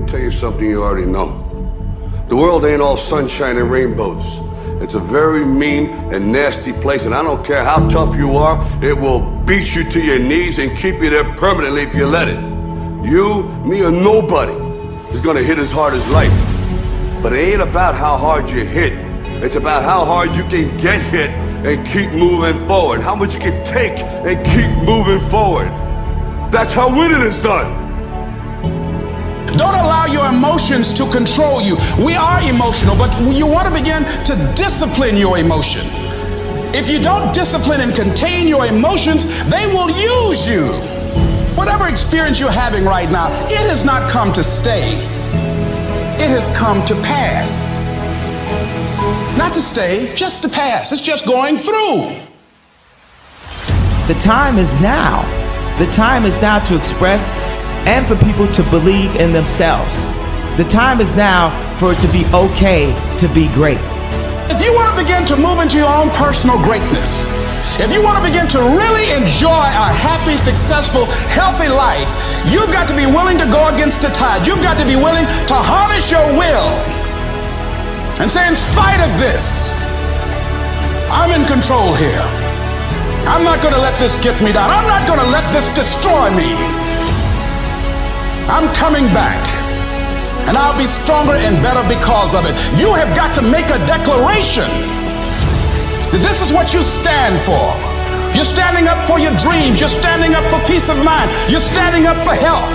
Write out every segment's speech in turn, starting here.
tell you something you already know. The world ain't all sunshine and rainbows. It's a very mean and nasty place, and I don't care how tough you are, it will beat you to your knees and keep you there permanently if you let it. You, me, or nobody is gonna hit as hard as life. But it ain't about how hard you hit. It's about how hard you can get hit and keep moving forward. How much you can take and keep moving forward. That's how winning is done. Don't allow your emotions to control you. We are emotional, but you want to begin to discipline your emotion. If you don't discipline and contain your emotions, they will use you. Whatever experience you're having right now, it has not come to stay. It has come to pass. Not to stay, just to pass. It's just going through. The time is now. The time is now to express and for people to believe in themselves. The time is now for it to be okay to be great. If you want to begin to move into your own personal greatness, if you want to begin to really enjoy a happy, successful, healthy life, you've got to be willing to go against the tide. You've got to be willing to harness your will and say, in spite of this, I'm in control here. I'm not going to let this get me down. I'm not going to let this destroy me. I'm coming back, and I'll be stronger and better because of it. You have got to make a declaration that this is what you stand for. You're standing up for your dreams. You're standing up for peace of mind. You're standing up for health.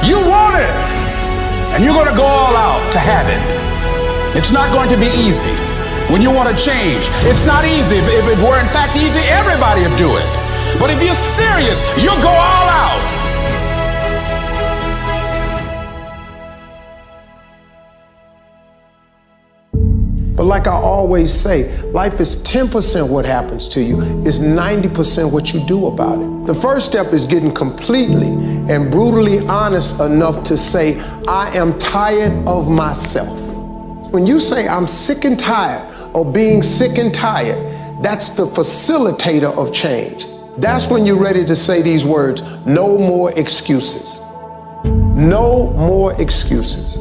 You want it, and you're going to go all out to have it. It's not going to be easy when you want to change. It's not easy. If it were in fact easy, everybody would do it. But if you're serious, you'll go all out. But like I always say, life is 10% what happens to you, it's 90% what you do about it. The first step is getting completely and brutally honest enough to say, I am tired of myself. When you say I'm sick and tired of being sick and tired, that's the facilitator of change. That's when you're ready to say these words, no more excuses. No more excuses.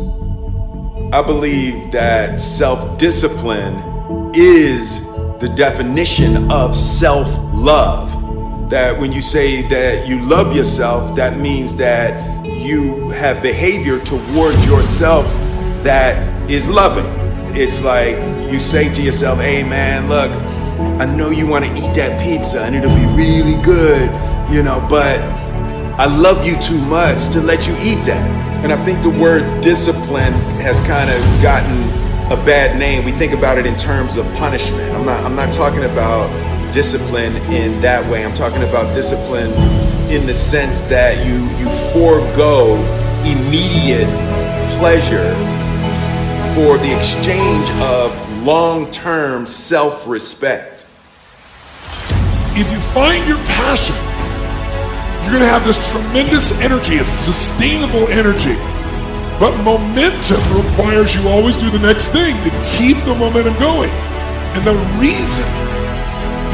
I believe that self-discipline is the definition of self-love. That when you say that you love yourself, that means that you have behavior towards yourself that is loving. It's like you say to yourself, hey man, look, I know you want to eat that pizza and it'll be really good, you know, but I love you too much to let you eat that. And I think the word discipline has kind of gotten a bad name. We think about it in terms of punishment. I'm not talking about discipline in that way. I'm talking about discipline in the sense that you forego immediate pleasure for the exchange of long-term self-respect. If you find your passion, you're going to have this tremendous energy. It's sustainable energy. But momentum requires you always do the next thing to keep the momentum going. And the reason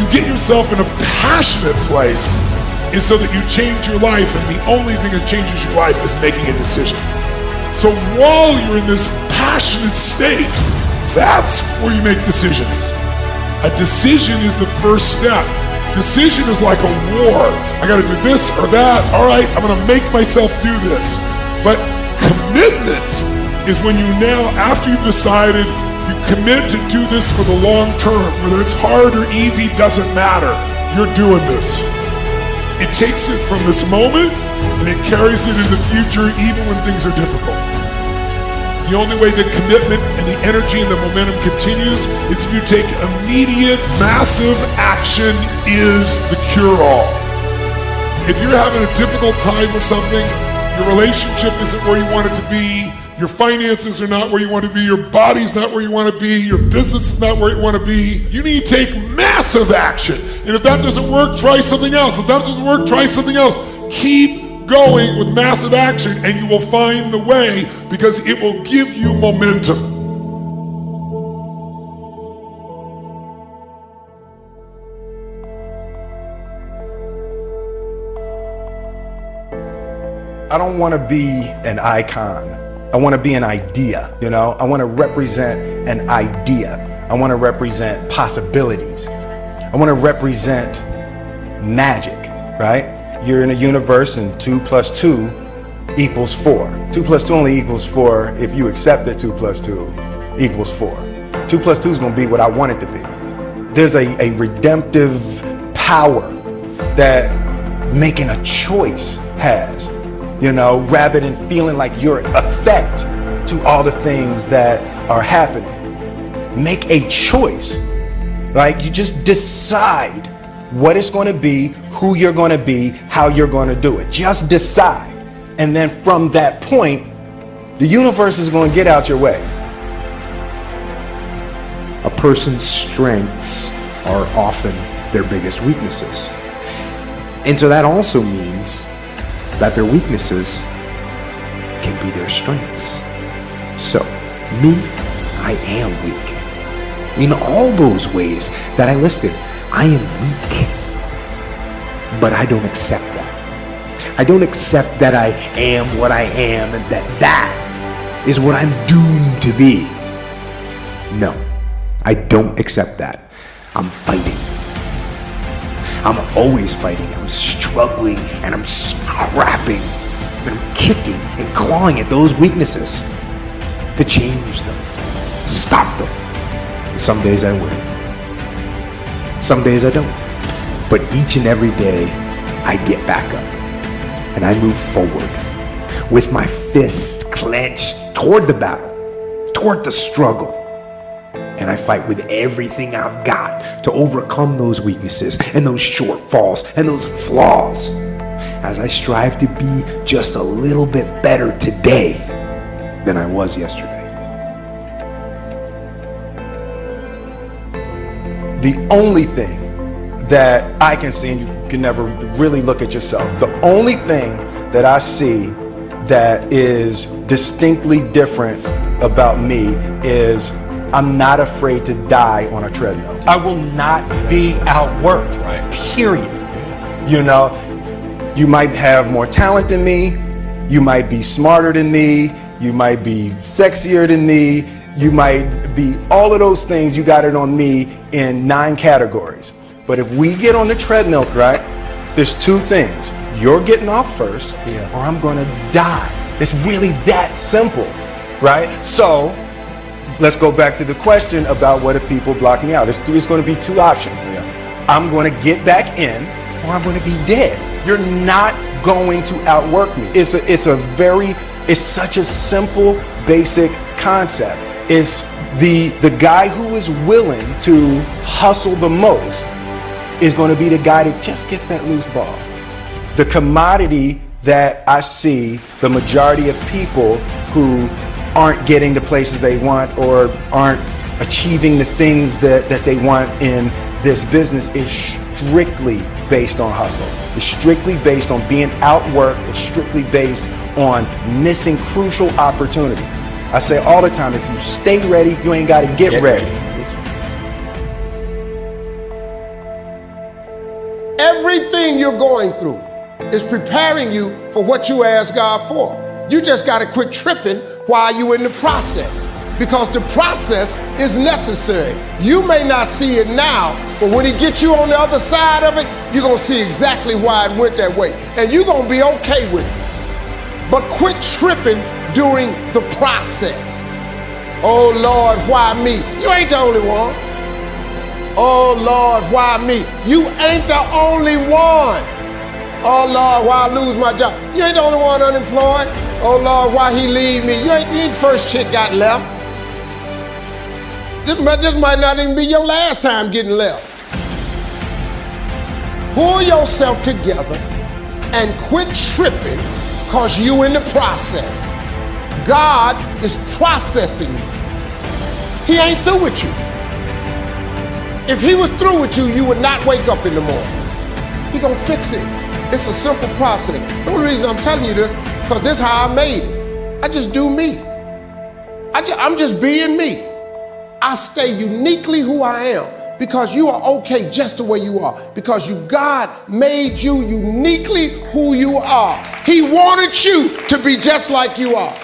you get yourself in a passionate place is so that you change your life, and the only thing that changes your life is making a decision. So while you're in this passionate state, that's where you make decisions. A decision is the first step. Decision is like a war. I gotta do this or that. All right, I'm gonna make myself do this. But commitment is when you now, after you've decided, you commit to do this for the long term. Whether it's hard or easy, doesn't matter. You're doing this. It takes it from this moment and it carries it into the future even when things are difficult. The only way that commitment and the energy and the momentum continues is if you take immediate, massive action is the cure-all. If you're having a difficult time with something, your relationship isn't where you want it to be, your finances are not where you want to be, your body's not where you want to be, your business is not where you want to be, you need to take massive action. And if that doesn't work, try something else. If that doesn't work, try something else. Keep going with massive action and you will find the way, because it will give you momentum. I don't want to be an icon. I want to be an idea, you know? I want to represent an idea. I want to represent possibilities. I want to represent magic, right? You're in a universe and 2 + 2 equals 4. 2 + 2 only equals 4 if you accept that 2 + 2 equals 4. 2 + 2 is going to be what I want it to be. There's a redemptive power that making a choice has, you know, rather than feeling like you're a threat to all the things that are happening. Make a choice, right? You just decide what it's going to be, who you're going to be, how you're going to do it. Just decide. And then from that point, the universe is going to get out your way. A person's strengths are often their biggest weaknesses. And so that also means that their weaknesses can be their strengths. So, me, I am weak. In all those ways that I listed, I am weak. But I don't accept that. I don't accept that I am what I am and that is what I'm doomed to be. No, I don't accept that. I'm fighting. I'm always fighting. I'm struggling and I'm scrapping. And I'm kicking and clawing at those weaknesses to change them, stop them. Some days I win. Some days I don't. But each and every day, I get back up and I move forward with my fists clenched toward the battle, toward the struggle. And I fight with everything I've got to overcome those weaknesses and those shortfalls and those flaws as I strive to be just a little bit better today than I was yesterday. The only thing that I can see, and you can never really look at yourself, the only thing that I see that is distinctly different about me is I'm not afraid to die on a treadmill. I will not be outworked, period. You know, you might have more talent than me, you might be smarter than me, you might be sexier than me, you might be all of those things, you got it on me in 9 categories. But if we get on the treadmill, right, there's 2 things. You're getting off first, or I'm gonna die. It's really that simple, right? So let's go back to the question about what if people block me out. It's going to be 2 options. I'm going to get back in, or I'm going to be dead. You're not going to outwork me. It's such a simple, basic concept. It's the guy who is willing to hustle the most is going to be the guy that just gets that loose ball. The commodity that I see the majority of people who aren't getting the places they want or aren't achieving the things that they want in this business is strictly based on hustle. It's strictly based on being outworked. It's strictly based on missing crucial opportunities. I say all the time, if you stay ready, you ain't got to get ready. Everything you're going through is preparing you for what you asked God for. You just got to quit tripping while you're in the process, because the process is necessary. You may not see it now, but when he gets you on the other side of it, you're going to see exactly why it went that way, and you're going to be okay with it. But quit tripping during the process. Oh Lord, why me? You ain't the only one. Oh Lord, why me? You ain't the only one. Oh Lord, why I lose my job? You ain't the only one unemployed. Oh Lord, why he leave me? You ain't the first chick got left. This might not even be your last time getting left. Pull yourself together and quit tripping, because you in the process. God is processing you. He ain't through with you. If he was through with you, you would not wake up in the morning. He gonna fix it. It's a simple process. The only reason I'm telling you this, because this is how I made it. I just do me. I'm just being me. I stay uniquely who I am because you are okay just the way you are, because God made you uniquely who you are. He wanted you to be just like you are.